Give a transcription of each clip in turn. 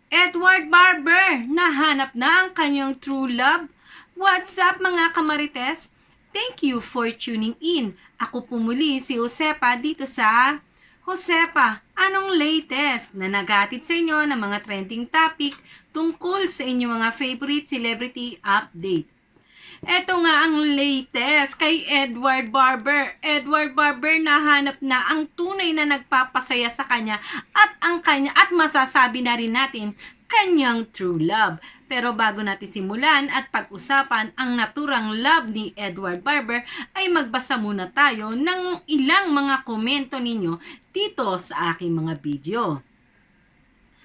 Edward Barber, nahanap na ang kanyang true love. What's up mga kamarites? Thank you for tuning in. Ako po muli si Josepa dito sa Josepa, anong latest na nagatid sa inyo ng mga trending topic tungkol sa inyong mga favorite celebrity update. Eto nga ang latest kay Edward Barber. Edward Barber nahanap na ang tunay na nagpapasaya sa kanya at masasabi na rin natin kanyang true love. Pero bago natin simulan at pag-usapan ang naturang love ni Edward Barber, ay magbasa muna tayo ng ilang mga komento ninyo dito sa aking mga video.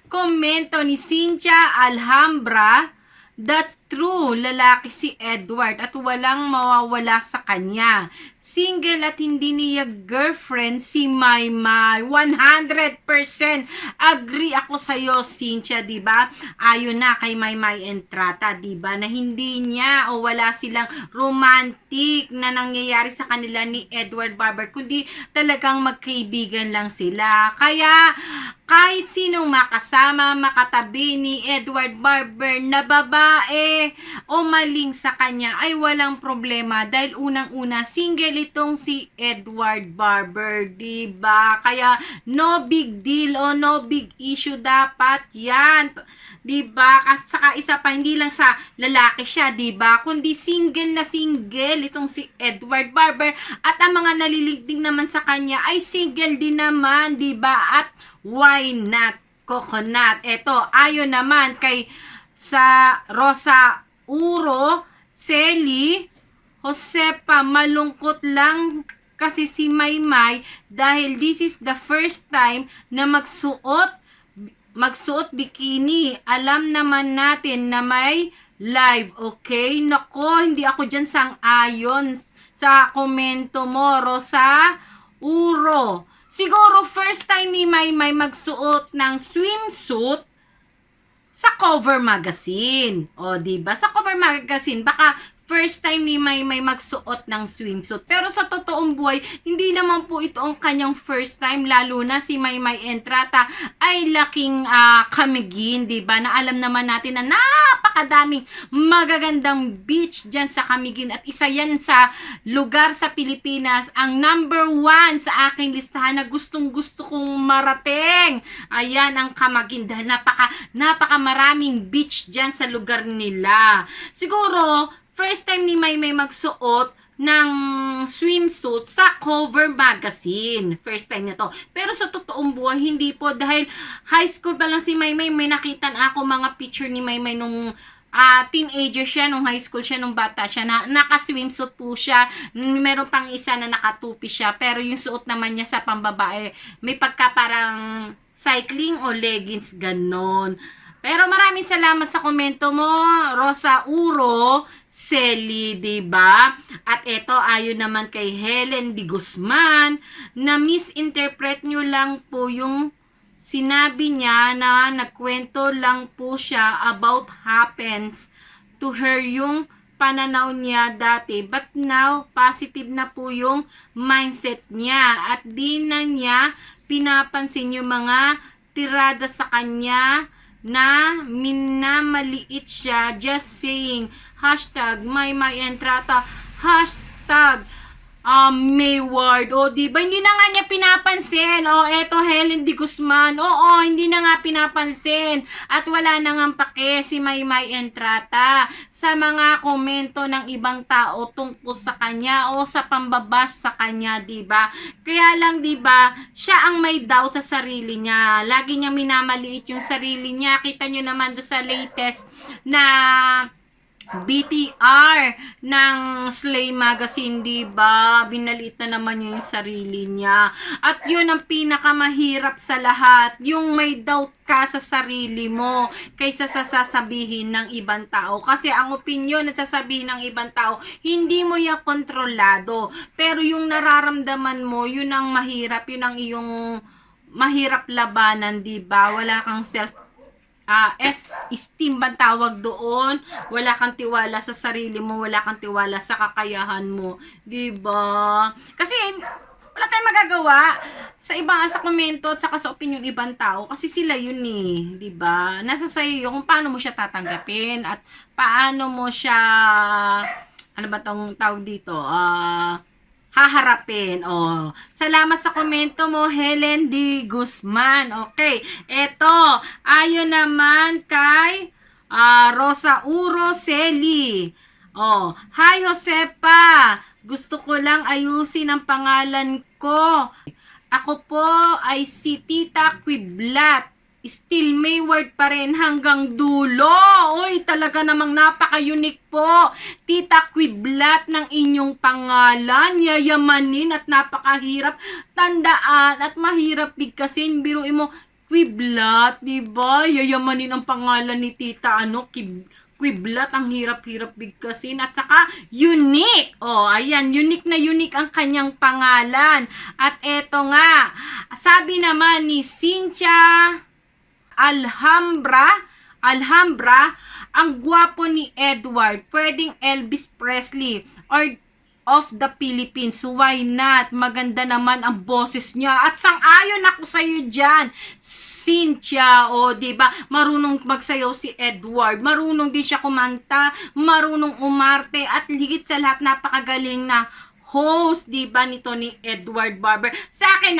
Komento ni Cynthia Alhambra, "That's true, lalaki si Edward at walang mawawala sa kanya. Single at hindi niya girlfriend si Maymay." 100% agree ako sa'yo, Cynthia, diba? Ayon na kay Maymay Entrata, diba? Na hindi niya o wala silang romantic na nangyayari sa kanila ni Edward Barber, kundi talagang magkaibigan lang sila. Kaya kahit sinong makasama, makatabi ni Edward Barber na babae o maling sa kanya ay walang problema dahil unang-una single itong si Edward Barber, diba? Kaya no big deal o no big issue dapat yan, diba? At saka isa pa, hindi lang sa lalaki siya, diba? Kundi single na single itong si Edward Barber at ang mga naliligdig naman sa kanya ay single din naman, diba? At why not coconut? Ito, ayon naman kay sa Rosa Uro, Celi, Josepa, malungkot lang kasi si Maymay dahil this is the first time na magsuot bikini. Alam naman natin na may live, okay? Nako, hindi ako dyan sang-ayon sa komento mo, Rosa Uro. Siguro first time ni Maymay magsuot ng swimsuit sa Cover Magazine. O, diba? Sa Cover Magazine, baka first time ni Maymay magsuot ng swimsuit. Pero sa totoong buhay, hindi naman po ito ang kanyang first time, lalo na si Maymay Entrata ay laking Camiguin, diba? Na alam naman natin na napakadaming magagandang beach dyan sa Camiguin at isa yan sa lugar sa Pilipinas, ang number 1 sa aking listahan na gustong gusto kong marating. Ayan ang Camiguin dahil napaka maraming beach dyan sa lugar nila. Siguro first time ni Maymay magsuot ng swimsuit sa Cover Magazine. First time niya to. Pero sa totoong buhay, hindi po. Dahil high school pa lang si Maymay, may nakitan ako mga picture ni Maymay nung teenager siya, nung high school siya, nung bata siya, na naka-swimsuit po siya. Meron pang isa na nakatupi siya. Pero yung suot naman niya sa pambabae, may pagka parang cycling o leggings, ganon. Pero maraming salamat sa komento mo, Rosa Uro, Celi, diba? At ito, ayon naman kay Helen Di Guzman, na misinterpret nyo lang po yung sinabi niya na nagkwento lang po siya about happens to her yung pananaw niya dati. But now, positive na po yung mindset niya. At di na niya pinapansin yung mga tirada sa kanya na minamaliit siya. Just saying, hashtag Maymay Entrata, hashtag Mayward. O, diba? Hindi na nga niya pinapansin. O, eto, Helen Di Guzman. Oo, hindi na nga pinapansin. At wala na nga pake si Maymay Entrata sa mga komento ng ibang tao tungkol sa kanya o sa pambabas sa kanya, diba? Kaya lang, diba, siya ang may doubt sa sarili niya. Lagi niya minamaliit yung sarili niya. Kita nyo naman do sa latest na BTR ng Slay Magazine, diba? Binaliit na naman yung sarili niya. At yun ang pinakamahirap sa lahat, yung may doubt ka sa sarili mo kaysa sa sasabihin ng ibang tao. Kasi ang opinion na sasabihin ng ibang tao, hindi mo yan kontrolado. Pero yung nararamdaman mo, yun ang mahirap, yun ang iyong mahirap labanan, diba? Wala kang esteem bang tawag doon, wala kang tiwala sa sarili mo, wala kang tiwala sa kakayahan mo, 'di ba? Kasi Wala tayong magagawa sa ibang sa komento at saka sa opinion ibang tao kasi sila yun eh, 'di ba? Nasa sa iyo kung paano mo siya tatanggapin at paano mo siya ano ba tong tawag dito? Haharapin. Oh, salamat sa komento mo, Helen D. Guzman. Okay, eto, ayon naman kay Rosa Uro Celi. Oh, hi Josepa. Gusto ko lang ayusin ang pangalan ko. Ako po ay si Tita Quiblat. Still may word pa rin hanggang dulo. Uy, talaga namang napaka-unique po. Tita Quiblat ng inyong pangalan. Yayamanin at napakahirap tandaan at mahirap bigkasin. Biruin mo, Quiblat, diba? Yayamanin ang pangalan ni Tita, Quiblat, ang hirap-hirap bigkasin at saka unique. Oh, ayan, unique na unique ang kanyang pangalan. At eto nga, sabi naman ni Cynthia Alhambra, ang gwapo ni Edward, pwedeng Elvis Presley or of the Philippines. Why not? Maganda naman ang boses niya. At sang-ayon ako sa iyo diyan, Cynthia. O, di ba? Marunong magsayaw si Edward. Marunong din siya kumanta, marunong umarte at higit sa lahat napakagaling na host, di ba, nito ni Edward Barber. Sa akin,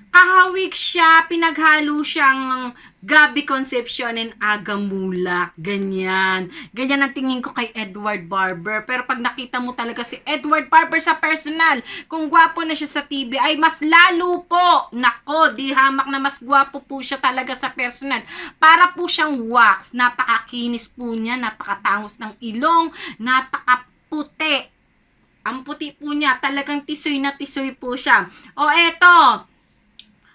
kahawig siya, pinaghalo siyang Gabby Concepcion and Aga Mulak. Ganyan ang tingin ko kay Edward Barber. Pero pag nakita mo talaga si Edward Barber sa personal, kung gwapo na siya sa TV, ay mas lalo po. Nako, di hamak na mas gwapo po siya talaga sa personal. Para po siyang wax. Napakakinis po niya, napakatangos ng ilong, napakaputi. Ang puti po niya, talagang tisoy na tisoy po siya. O eto,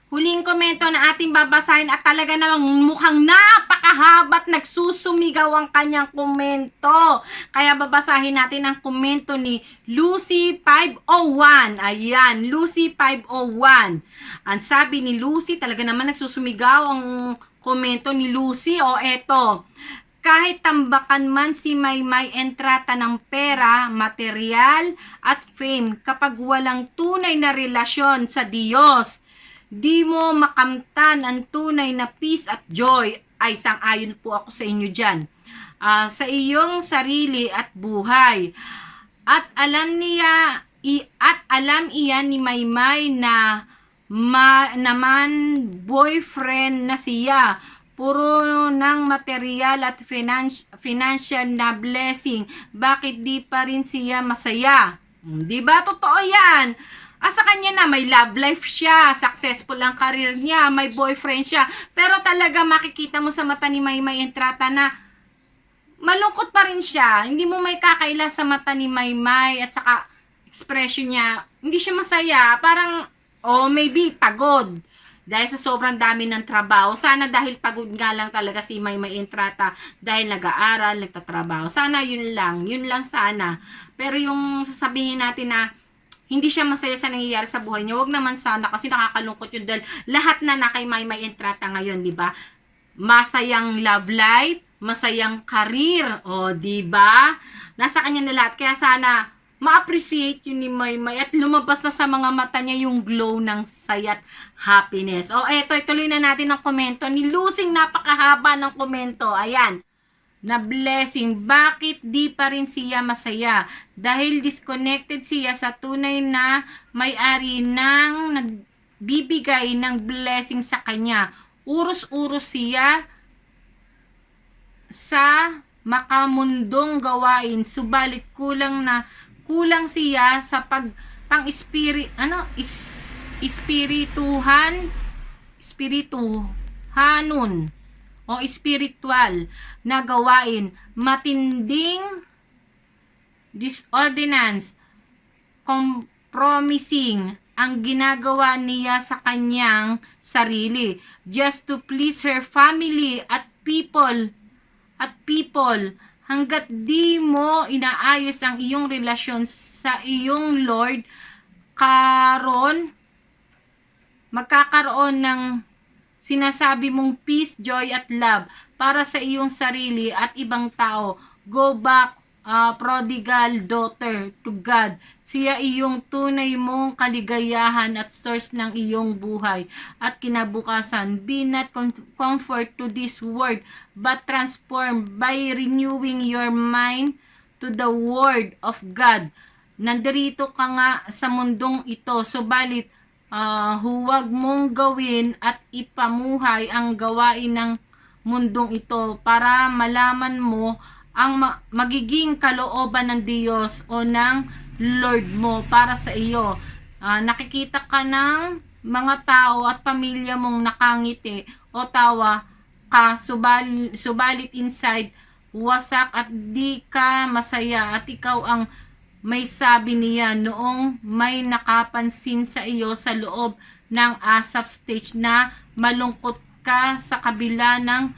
huling komento na ating babasahin at talaga namang mukhang napakahaba at nagsusumigaw ang kanyang komento. Kaya babasahin natin ang komento ni Lucy 501. Ayan, Lucy 501. Ang sabi ni Lucy, talaga naman nagsusumigaw ang komento ni Lucy. O eto, kahit tambakan man si Maymay entrata ng pera, material at fame kapag walang tunay na relasyon sa Diyos, di mo makamtan ang tunay na peace at joy. Ay, sang-ayon po ako sa inyo dyan. Sa iyong sarili at buhay. At alam iyan ni Maymay na naman boyfriend na siya. Puro ng material at financial na blessing. Bakit di pa rin siya masaya? Di ba? Totoo yan. Sa kanya na, may love life siya, successful ang career niya, may boyfriend siya. Pero talaga makikita mo sa mata ni Maymay Entrata na malungkot pa rin siya. Hindi mo may kakaila sa mata ni Maymay at saka expression niya. Hindi siya masaya. Parang, maybe pagod. Dahil sa sobrang dami ng trabaho. Sana dahil pagod nga lang talaga si Maymay Entrata dahil nag-aaral, nagtatrabaho. Sana yun lang sana. Pero yung sasabihin natin na hindi siya masaya sa nangyayari sa buhay niya, wag naman sana kasi nakakalungkot yun dahil lahat na kay Maymay Entrata ngayon, di ba? Masayang love life, masayang career, di ba? Nasa kanya na lahat. Kaya sana ma-appreciate yun ni Maymay at lumabas na sa mga mata niya yung glow ng saya at happiness. Eto, ituloy na natin ang komento ni Lucy. Napakahaba ng komento. Ayan. Na blessing. Bakit di pa rin siya masaya? Dahil disconnected siya sa tunay na may-ari ng nagbibigay ng blessing sa kanya. Uros-uros siya sa makamundong gawain. Subalit kulang siya sa espirituhanon o spiritual na gawain. Matinding disordinance, compromising ang ginagawa niya sa kanyang sarili just to please her family at people. Hanggat di mo inaayos ang iyong relasyon sa iyong Lord, magkakaroon ng sinasabi mong peace, joy at love para sa iyong sarili at ibang tao. Go back prodigal daughter to God. Siya iyong tunay mong kaligayahan at source ng iyong buhay at kinabukasan. Be not comfort to this world, but transformed by renewing your mind to the Word of God. Nandirito ka nga sa mundong ito, subalit huwag mong gawin at ipamuhay ang gawain ng mundong ito para malaman mo ang magiging kalooban ng Diyos o ng Lord mo para sa iyo. Nakikita ka ng mga tao at pamilya mong nakangiti o tawa ka, subalit inside wasak at di ka masaya, at ikaw ang may sabi niya noong may nakapansin sa iyo sa loob ng ASAP stage na malungkot ka sa kabila ng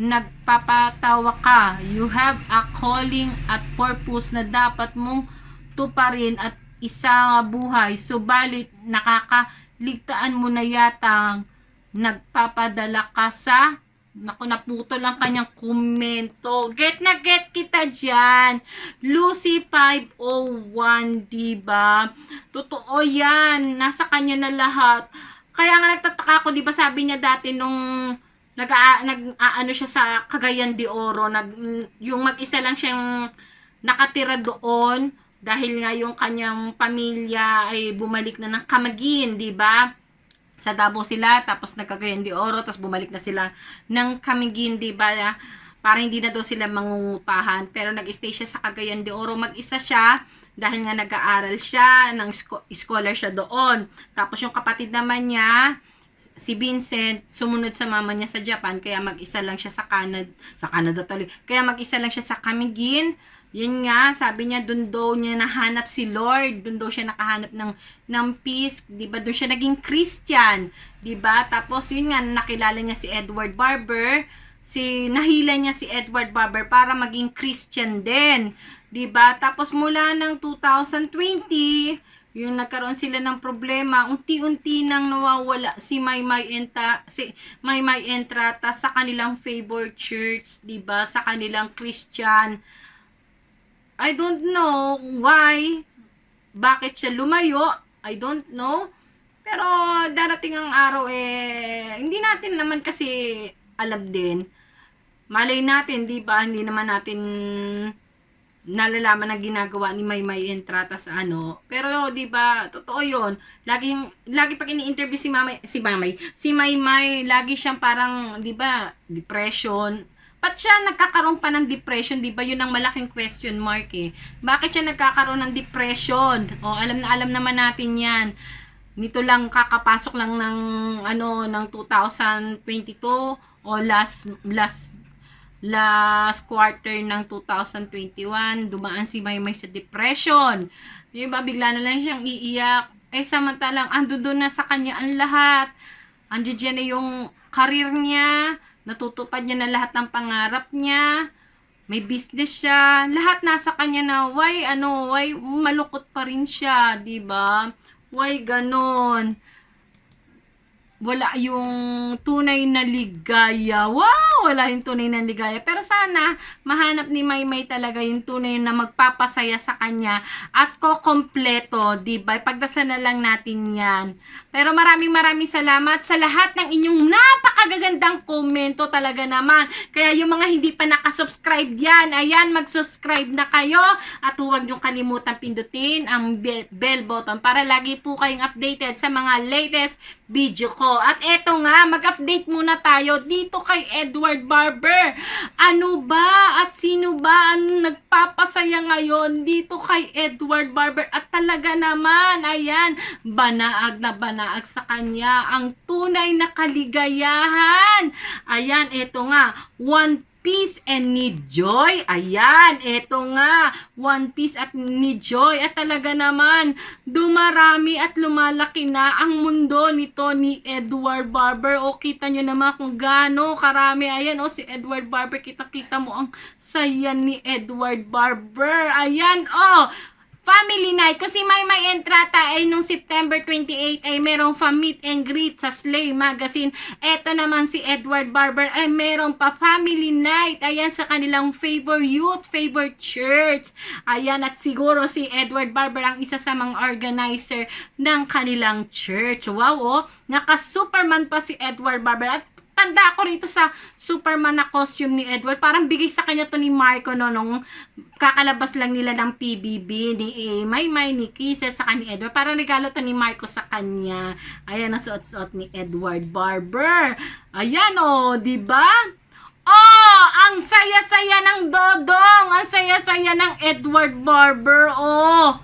nagpapatawa ka. You have a calling at purpose na dapat mong tuparin at isa buhay, subalit nakakaligtaan mo na yatang nagpapadala ka sa naputol ang kanyang komento. Get na get kita dyan. Lucy 501, diba? Totoo yan. Nasa kanya na lahat. Kaya nga nagtataka ako, diba sabi niya dati nung nag-aano siya sa Cagayan de Oro, yung mag-isa lang siyang nakatira doon dahil nga yung kanyang pamilya ay bumalik na ng Camiguin, di ba? Sa Davao sila, tapos nag-Cagayan de Oro, tapos bumalik na sila ng Camiguin, di ba? Para hindi na daw sila mangungupahan, pero nag-stay siya sa Cagayan de Oro, mag-isa siya dahil nga nag-aaral siya, ng scholar siya doon. Tapos yung kapatid naman niya, si Vincent, sumunod sa mama niya sa Japan, kaya mag-isa lang siya sa Canada tuloy. Kaya mag-isa lang siya sa Camiguin. Yun nga, sabi niya, doon daw niya nahanap si Lord, doon daw siya nakahanap ng peace, 'di ba? Doon siya naging Christian, 'di ba? Tapos yun nga, nakilala niya si Edward Barber, nahila niya si Edward Barber para maging Christian din, 'di ba? Tapos mula ng 2020, yung nagkaroon sila ng problema, unti-unti nang nawawala si Maymay Entrata sa kanilang favorite church, 'di ba? Sa kanilang Christian. I don't know why, bakit siya lumayo, I don't know. Pero darating ang araw hindi natin naman kasi alam din. Malay natin, 'di ba? Hindi naman natin nalalaman ang ginagawa ni Maymay Entrata sa ano. Pero 'di ba, totoo 'yon. Lagi pag ini-interview si Maymay, lagi siyang parang 'di ba, depression. Ba't siya nagkakaroon pa ng depression, 'di ba? 'Yun ang malaking question mark eh. Bakit siya nagkakaroon ng depression? Alam naman natin 'yan. Nito lang kakapasok lang ng 2022 o last quarter ng 2021, dumaan si Maymay sa depression. Di ba? Bigla na lang siyang iiyak. Samantalang ando doon na sa kanya ang lahat. Andiyan na yung career niya, natutupad niya na lahat ng pangarap niya. May business siya, lahat nasa kanya na. Why malukot pa rin siya, di ba? Why ganon? Wala yung tunay na ligaya. Wow! Wala yung tunay na ligaya. Pero sana, mahanap ni Maymay talaga yung tunay na magpapasaya sa kanya at kukompleto, diba? Pagdasal na lang natin yan. Pero maraming salamat sa lahat ng inyong napakagagandang komento talaga naman. Kaya yung mga hindi pa nakasubscribe yan, ayan, mag-subscribe na kayo. At huwag niyong kalimutan pindutin ang bell button para lagi po kayong updated sa mga latest video ko. At eto nga, mag-update muna tayo dito kay Edward Barber. Ano ba at sino ba ang nagpapasaya ngayon dito kay Edward Barber? At talaga naman, ayan, banaag na banaag sa kanya ang tunay na kaligayahan. Ayan, eto nga, One Piece and Need Joy. Ayan, eto nga, One Piece at Need Joy. At talaga naman, dumarami at lumalaki na ang mundo nito ni Edward Barber. O, kita nyo naman kung gaano karami. Ayan, si Edward Barber, kita mo ang saya ni Edward Barber. Ayan, family night. Kasi may entrata ay nung September 28 ay merong meet and greet sa Slay Magazine. Eto naman si Edward Barber ay merong pa family night. Ayan, sa kanilang favorite youth, favorite church. Ayan, at siguro si Edward Barber ang isa sa mga organizer ng kanilang church. Wow, oh. Naka-Superman pa si Edward Barber. At tanda ako rito sa Superman na costume ni Edward. Parang bigay sa kanya to ni Marco no, nung kakalabas lang nila ng PBB ni Maymay, ni Kisses, saka ni Edward. Parang regalo to ni Marco sa kanya. Ayan ang suot-suot ni Edward Barber. Ayan o, diba? Oh, ang saya-saya ng Dodong. Ang saya-saya ng Edward Barber. Oh,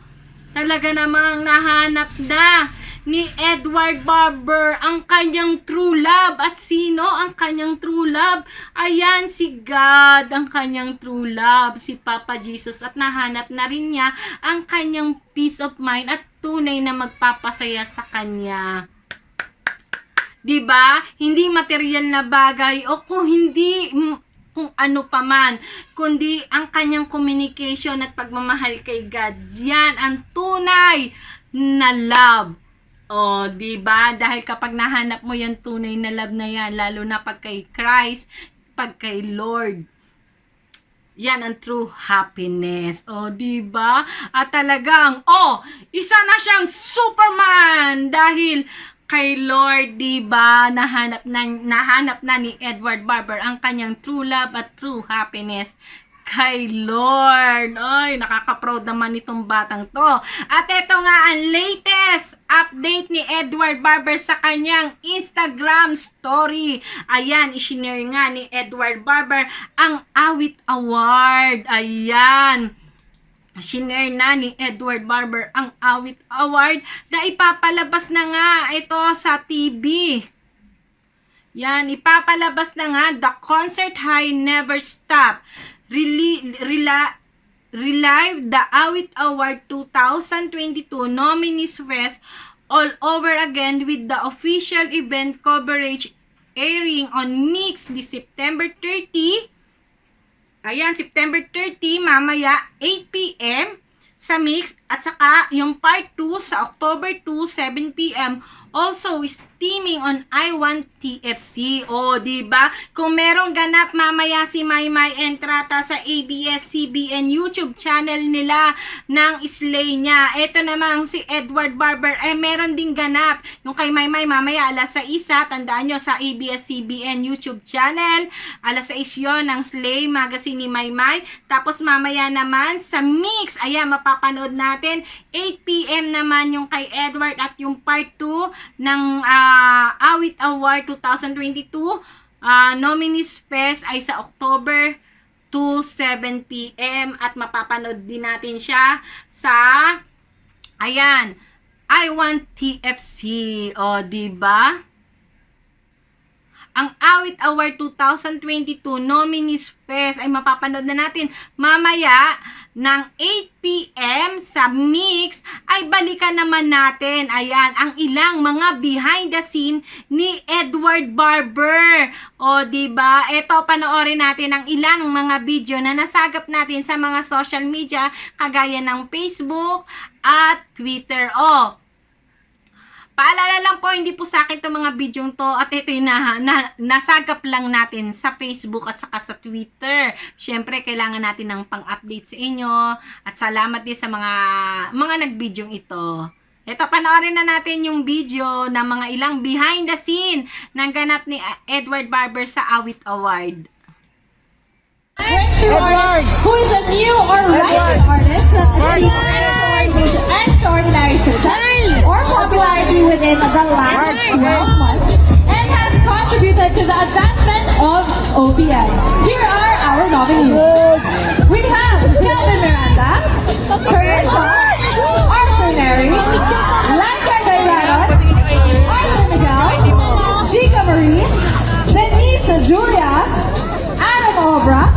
talaga namang nahanap na ni Edward Barber ang kanyang true love. At sino ang kanyang true love? Ayan, si God ang kanyang true love, si Papa Jesus. At nahanap na rin niya ang kanyang peace of mind at tunay na magpapasaya sa kanya. Diba? Hindi material na bagay o kung hindi kung ano pa man, kundi ang kanyang communication at pagmamahal kay God. Yan ang tunay na love. Oh, 'di ba? Dahil kapag nahanap mo 'yan tunay na love na 'yan, lalo na pag kay Christ, pag kay Lord, yan ang true happiness. Oh, 'di ba? At talagang isa na siyang Superman dahil kay Lord, 'di ba? Nahanap na ni Edward Barber ang kanyang true love at true happiness kay Lord. Ay, nakaka-proud naman itong batang to. At ito nga ang latest update ni Edward Barber sa kanyang Instagram story. Ayan, isinare nga ni Edward Barber ang Awit Award. Ayan, sinare na ni Edward Barber ang Awit Award na ipapalabas na nga ito sa TV. Yan, ipapalabas na nga. The Concert High Never Stop. Relive the Awit Award 2022 Nominees Fest all over again with the official event coverage airing on Mix this September 30. Ayan, September 30, mamaya 8 p.m. sa Mix at saka yung part 2 sa October 2, 7 p.m. Also, streaming on I1TFC. O, diba? Kung merong ganap mamaya si Maymay Entrata sa ABS-CBN YouTube channel nila ng Slay niya. Ito namang si Edward Barber, meron ding ganap. Yung kay Maymay mamaya alas 6, tandaan nyo sa ABS-CBN YouTube channel. Alas 6 yun ng Slay Magazine ni Maymay. Tapos mamaya naman sa Mix, ayan, mapapanood natin. 8 p.m. naman yung kay Edward at yung part 2 ng Awit Award 2022 Nominees Fest ay sa October 2, 7 p.m. at mapapanood din natin siya sa ayan, I1TFC. O, diba? Ang Awit Award 2022 Nominees Fest ay mapapanood na natin mamaya ng 8 p.m. sa Mix. Ay balikan naman natin, ayan, ang ilang mga behind the scene ni Edward Barber. O, diba? Ito, panoorin natin ang ilang mga video na nasagap natin sa mga social media kagaya ng Facebook at Twitter. O, paalala lang po, hindi po sa akin itong mga video to at ito yung nasagap lang natin sa Facebook at saka sa Twitter. Siyempre, kailangan natin ng pang-update sa inyo at salamat din sa mga nag-video ito. Ito, panoorin na natin yung video ng mga ilang behind the scene ng ganap ni Edward Barber sa Awit Award. Edward, who is a new or rising artist that achieved extraordinary success or popularity within the last 12 months and has contributed to the advancement of OPM. Here are our nominees. We have Kelvin Miranda, Carissa, Arthur Neri, Laika Gayranon, Arthur Miguel, Chica Marie, Denise Julia, Adam Obra.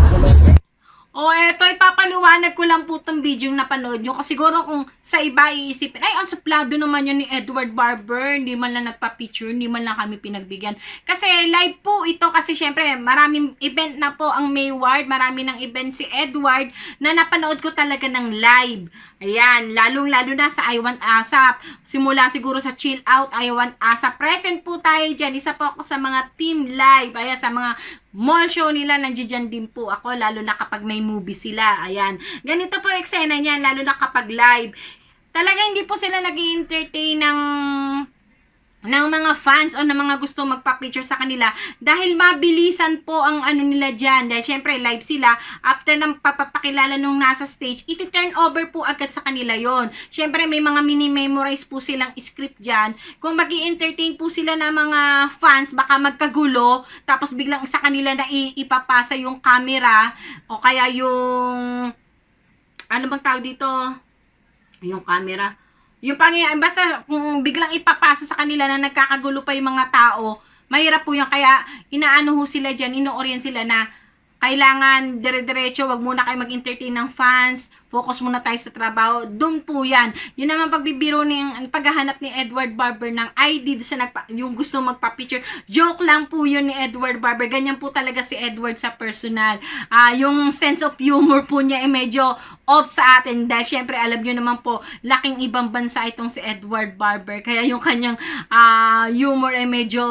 O, Eto, ipapaliwanag ko lang po itong video yung napanood nyo. Kasi siguro kung sa iba iisipin, ay, ang suplado naman yun ni Edward Barber. Hindi man lang nagpa-picture, hindi man lang kami pinagbigyan. Kasi live po ito kasi syempre maraming event na po ang Mayward. Marami ng event si Edward na napanood ko talaga ng live. Ayan, lalong-lalo na sa I Want ASAP. Simula siguro sa Chill Out, I Want ASAP. Present po tayo dyan. Isa po ako sa mga team live. Ayan, sa mga mall show nila, nandiyan din po ako. Lalo na kapag may movie sila. Ayan, ganito po eksena niyan, lalo na kapag live. Talaga hindi po sila nag-i-entertain ng mga fans o ng mga gusto magpa-picture sa kanila dahil mabilisan po ang ano nila dyan. Dahil syempre live sila, after ng papapakilala nung nasa stage, iti-turn over po agad sa kanila yon. Syempre may mga mini-memorize po silang script dyan. Kung magi-entertain po sila ng mga fans, baka magkagulo, tapos biglang sa kanila na ipapasa yung camera o kaya yung ano bang tawag dito? Yung camera. Yung basta kung biglang ipapasa sa kanila na nagkakagulo pa yung mga tao, mahirap po yan. Kaya inaano ho sila dyan, ino-orient sila na kailangan dire-diretso, wag muna kayo mag-entertain ng fans, focus muna tayo sa trabaho. Doon po yan. Yun naman pagbibiro ng paghahanap ni Edward Barber ng ID sa yung gusto magpa-picture. Joke lang po yun ni Edward Barber. Ganyan po talaga si Edward sa personal. Yung sense of humor po niya medyo off sa atin dahil syempre alam nyo naman po, laking ibang bansa itong si Edward Barber. Kaya yung kanyang humor medyo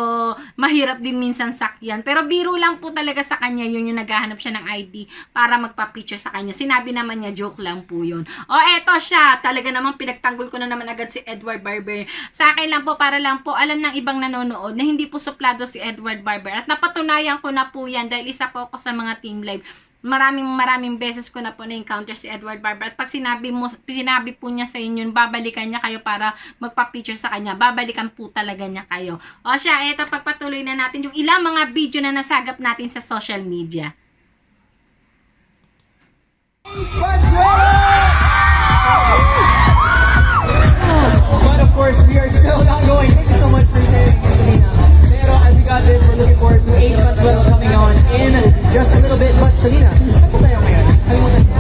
mahirap din minsan sakyan. Pero biro lang po talaga sa kanya yun, yung naghahanap siya ng ID para magpa-picture sa kanya. Sinabi naman niya, joke lang po yun. O eto siya, talaga namang pinagtanggol ko na naman agad si Edward Barber. Sa akin lang po, para lang po alam ng ibang nanonood na hindi po suplado si Edward Barber. At napatunayan ko na po yan dahil isa po ako sa mga team live. Maraming beses ko na po na-encounter si Edward Barber. At pag sinabi po niya sa inyo, babalikan niya kayo para magpa-picture sa kanya. Babalikan po talaga niya kayo. O siya, eto, pagpatuloy na natin yung ilang mga video na nasagap natin sa social media. But of course, we are still not going. Thank you so much for sharing, Selena. Pero as we got this, we're looking forward to Ace Manuel coming on in just a little bit. But Selena, saan po tayo ngayon? Kalimutan ko.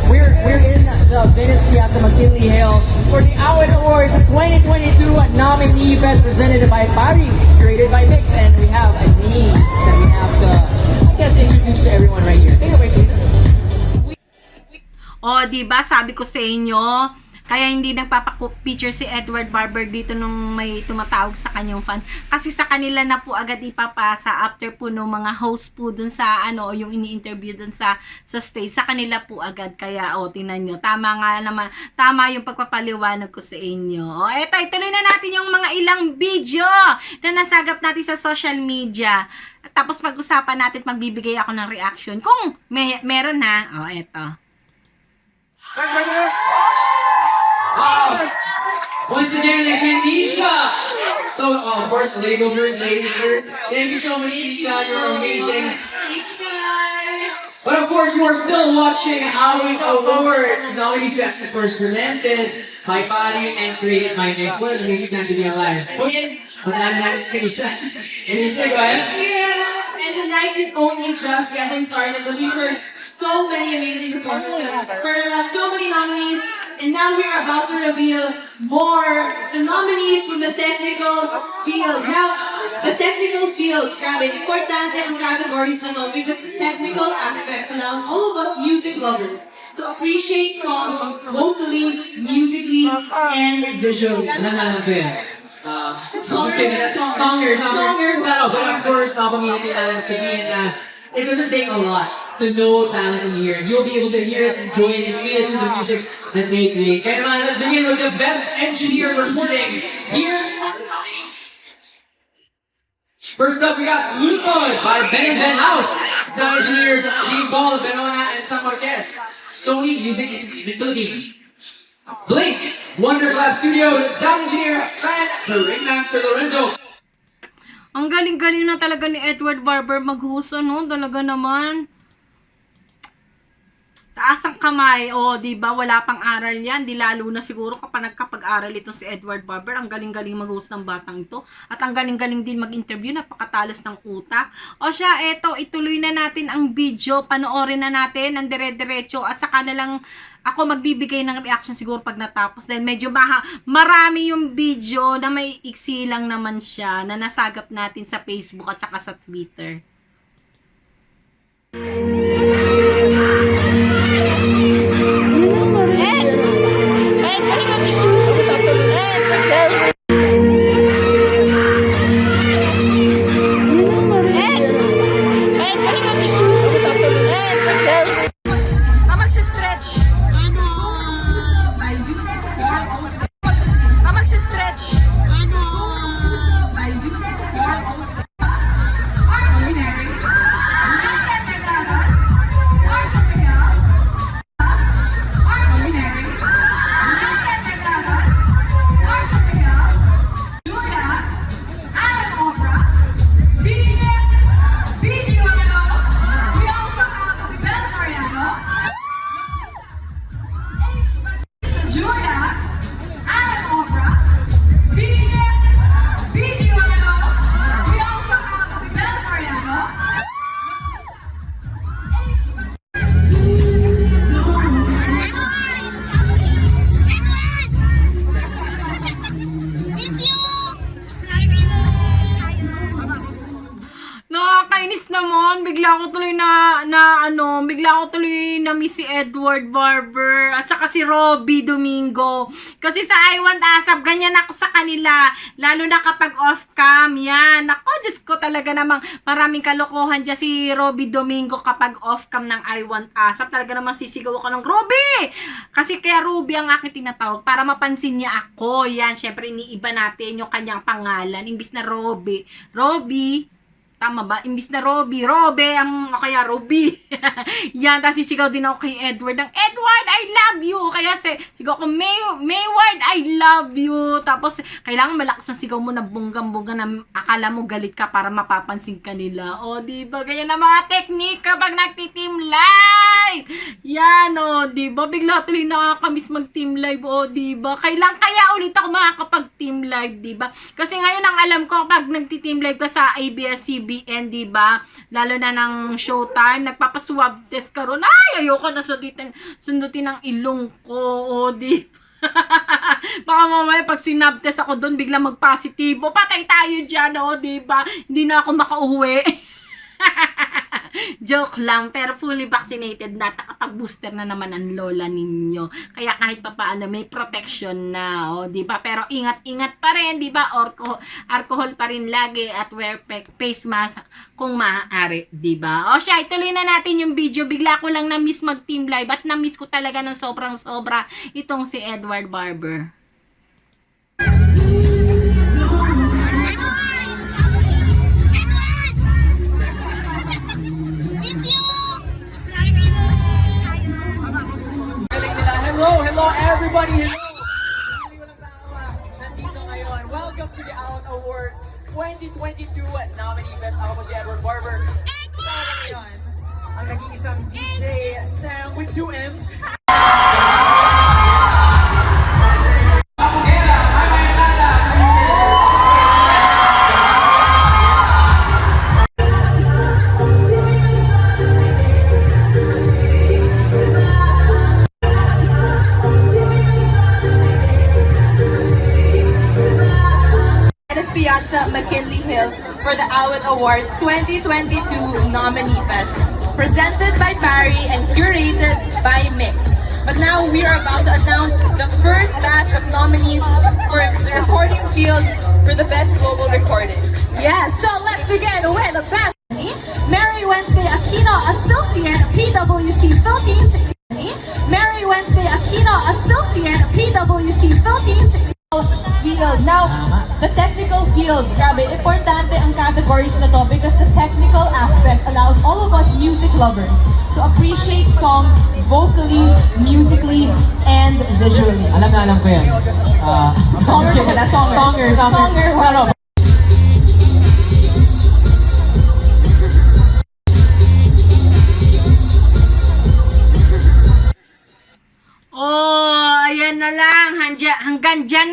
We're in the Venice Piazza McKinley Hill for the Awit Awards 2022 nominee fest presented by Pari, curated by Mix, and we have a niece that we have to, I guess, introduce to everyone right here. Take it away, Selena. O, diba, sabi ko sa inyo, kaya hindi nagpapapicture si Edward Barber dito nung may tumatawag sa kanyang fan. Kasi sa kanila na po agad ipapasa after po nung mga host po dun sa ano, yung ini-interview dun sa stage. Sa kanila po agad. Kaya, tingnan nyo. Tama nga naman. Tama yung pagpapaliwanag ko sa inyo. O, eto, ituloy na natin yung mga ilang video na nasagap natin sa social media. At tapos pag-usapan natin, magbibigay ako ng reaction. Kung meron ha. O, eto. Once again, it's Anisha. So, of course, the ladies here. Thank you so much, Anisha. You're amazing. But of course, you are still watching Awit Awards. Nominee Fest, of course, presented by Pari and created by Mix. What an amazing time to be alive. Okay, that's Anisha. Anisha, go ahead. Yeah, and the night is only just getting started. But we heard so many amazing performances, heard so many nominees, and now we are about to reveal more the nominees from the technical field. Now, the technical field, grabe, importante ang categories na no, because the technical aspect allows all of us music lovers to appreciate songs vocally, musically, and visually. Alam ko yan. Songer. But of course, napamiliti natin sabihin na it doesn't take a lot to know talent in here. You'll be able to hear it, enjoy it, and feel it in the music that they create. Kaya naman, let's begin with the best engineer recording here. First up, we got Luzon by Ben and Ben House. The engineers, Gene Paul, Benona, and some Marquez. Sony Music in the Philippines. Blink, Wonder Lab Studios, sound engineer, and the ringmaster Lorenzo. Ang galing-galing na talaga ni Edward Barber maghusa, no? Talaga naman. Taas ang kamay. O, di ba? Wala pang aral yan. Di lalo na siguro kapag nagkapag-aral itong si Edward Barber. Ang galing-galing mag-host ng batang ito. At ang galing-galing din mag-interview. Napakatalas ng utak. O siya, eto, ituloy na natin ang video. Panoorin na natin ang dire-diretso. At saka na lang ako magbibigay ng reaction siguro pag natapos. Dahil medyo marami yung video na may iksi lang naman siya na nasagap natin sa Facebook at saka sa Twitter. Nakakainis naman. Bigla ko tuloy bigla ko tuloy na miss si Edward Barber at saka si Robbie Domingo. Kasi sa I Want ASAP, ganyan ako sa kanila. Lalo na kapag off-cam. Yan. Ako, Diyos ko talaga namang maraming kalokohan dyan si Robbie Domingo kapag off-cam ng I Want ASAP. Talaga namang sisigaw ako ng Robbie! Kasi kaya Ruby ang aking tinatawag para mapansin niya ako. Yan. Syempre, iniiba natin yung kanyang pangalan. Imbis na Robbie. Robbie. Tama ba? Imbis na Robbie, Robe, o kaya Robbie. Yan, tapos sisigaw din ako kay Edward ng, Edward, I love you! Kaya sigaw ko, Mayward, I love you! Tapos, kailangan malakas ang sigaw mo na bunggang-bungga na akala mo galit ka para mapapansin ka nila. O, diba? Ganyan na mga technique kapag nagti-team live! Yan, o, diba? Bigla tuloy nakakamiss mag-team live, o, diba? Kaya ulit ako makakapag-team live, diba? Kasi ngayon ang alam ko kapag nagti-team live ka sa ABS-CBN, diba? Lalo na ng Showtime, nagpapaswab test ka ron. Ay, ayoko na sundutin ang ilong ko, o, diba? Baka mamaya pag sinab test ako doon, bigla mag-positibo. Patay tayo dyan, o, diba? Hindi na ako makauwi. Joke lang, pero fully vaccinated na, nakapag-booster na naman ang lola ninyo. Kaya kahit pa paano may protection na, o, di ba? Pero ingat-ingat pa rin, di ba? Alcohol pa rin lagi at wear face mask kung maaari, di ba? O siya, ituloy na natin yung video. Bigla ko lang na-miss mag-team live at na-miss ko talaga ng sobrang-sobra itong si Edward Barber. Hello everybody! Nandito ngayon. Welcome to the AWAT Awards 2022 nominee Best Ako po si Edward Barber. Kasama ngayon ang nag-iisang DJ Sam with 2 M's. Piazza McKinley Hill for the AWAT Awards 2022 Nominee Fest, presented by Barry and curated by Mix. But now we are about to announce the first batch of nominees for the recording field for the Best Global Recording. Yes, so let's begin with the best. Mary Wednesday Aquino, Associate, PwC Philippines. Mary Wednesday Aquino, Associate, PwC Philippines. Field. Now, the technical field. Grabe, importante ang categories na to because the technical aspect allows all of us music lovers to appreciate songs vocally, musically, and visually. Alam ko yan. Songer pala, songer. Songer. Songer, well,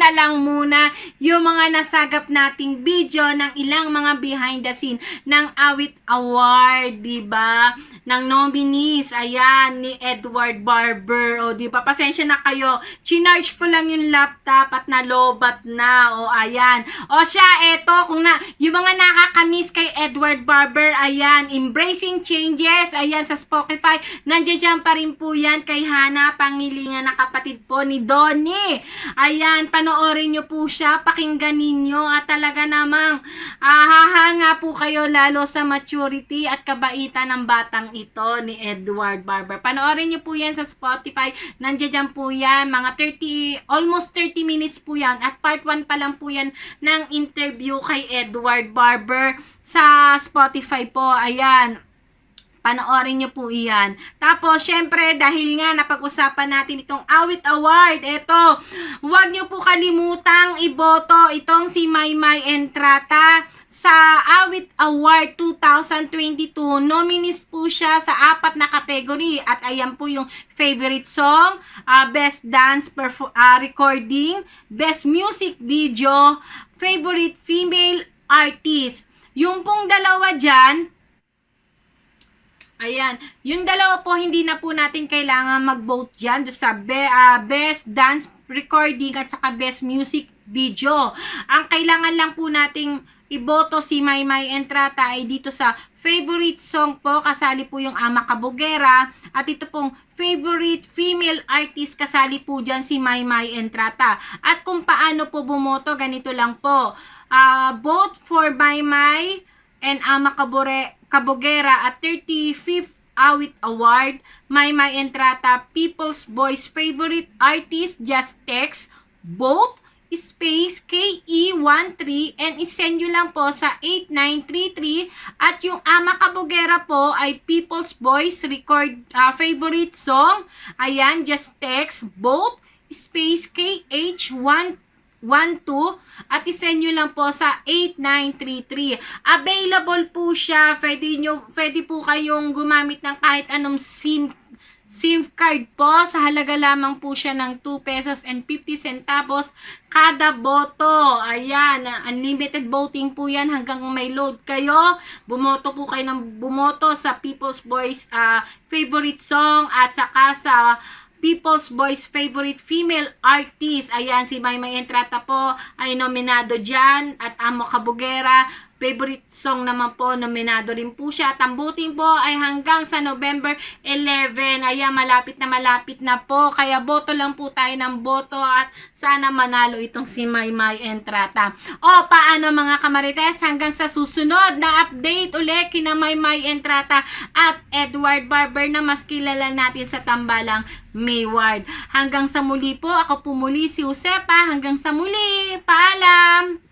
teka lang muna, yung mga nasagap nating video ng ilang mga behind the scene ng Awit Award, di ba? Ng nominees, ayan, ni Edward Barber, o di ba? Pasensya na kayo, chinarge ko lang yung laptop at nalobat na, o ayan. O siya, eto, kung na, yung mga nakakamiss kay Edward Barber, ayan, Embracing Changes, ayan, sa Spotify, nandiyan dyan pa rin po yan kay Hana Pangilingan na kapatid po ni Donnie. Ayan, panoorin nyo po siya, pakinggan ninyo, at talaga namang hahanga po kayo lalo sa maturity at kabaitan ng batang ito ni Edward Barber. Panoorin nyo po yan sa Spotify, nandiyan dyan po yan, mga 30, almost 30 minutes po yan, at part 1 pa lang po yan ng interview kay Edward Barber sa Spotify po, ayan. Panoorin nyo po iyan. Tapos, syempre, dahil nga napag-usapan natin itong Awit Award, eto, huwag nyo po kalimutang iboto itong si Maymay Entrata sa Awit Award 2022. Nominees po siya sa 4 na category. At ayan po yung favorite song, best dance recording, best music video, favorite female artist. Yung pong dalawa dyan, ayan, yung dalawa po, hindi na po natin kailangan mag-vote dyan sa best dance recording at saka best music video. Ang kailangan lang po nating iboto si Maymay Entrata ay dito sa favorite song po, kasali po yung Ama Kabugera, at ito pong favorite female artist, kasali po dyan si Maymay Entrata. At kung paano po bumoto, ganito lang po. Vote for Maymay and Ama Kabugera at 35th Awit Award, Maymay Entrata, People's Voice Favorite Artist, just text, vote, space, KE13, and isend nyo lang po sa 8933, at yung Ama Kabugera po ay People's Voice Favorite Song, ayan, just text, vote, space, KH12, at isend nyo lang po sa 8933. Available po siya. Pwede po kayong gumamit ng kahit anong SIM card po. Sa halaga lamang po siya ng 2 pesos and 50 centavos kada boto. Ayan, unlimited voting po yan hanggang may load kayo. Bumoto po kayo ng bumoto sa People's Voice favorite song at saka sa People's Voice Favorite Female Artist. Ayan, si Maymay Entrata po ay nominado dyan. At Ama Kabugera, favorite song naman po, nominado rin po siya. At ang voting po ay hanggang sa November 11. Ayan, malapit na po. Kaya boto lang po tayo ng boto at sana manalo itong si Maymay Entrata. O, paano mga kamarites? Hanggang sa susunod na update uli kina Maymay Entrata at Edward Barber na mas kilala natin sa tambalang Mayward. Hanggang sa muli po, ako po muli si Josepa. Hanggang sa muli, paalam!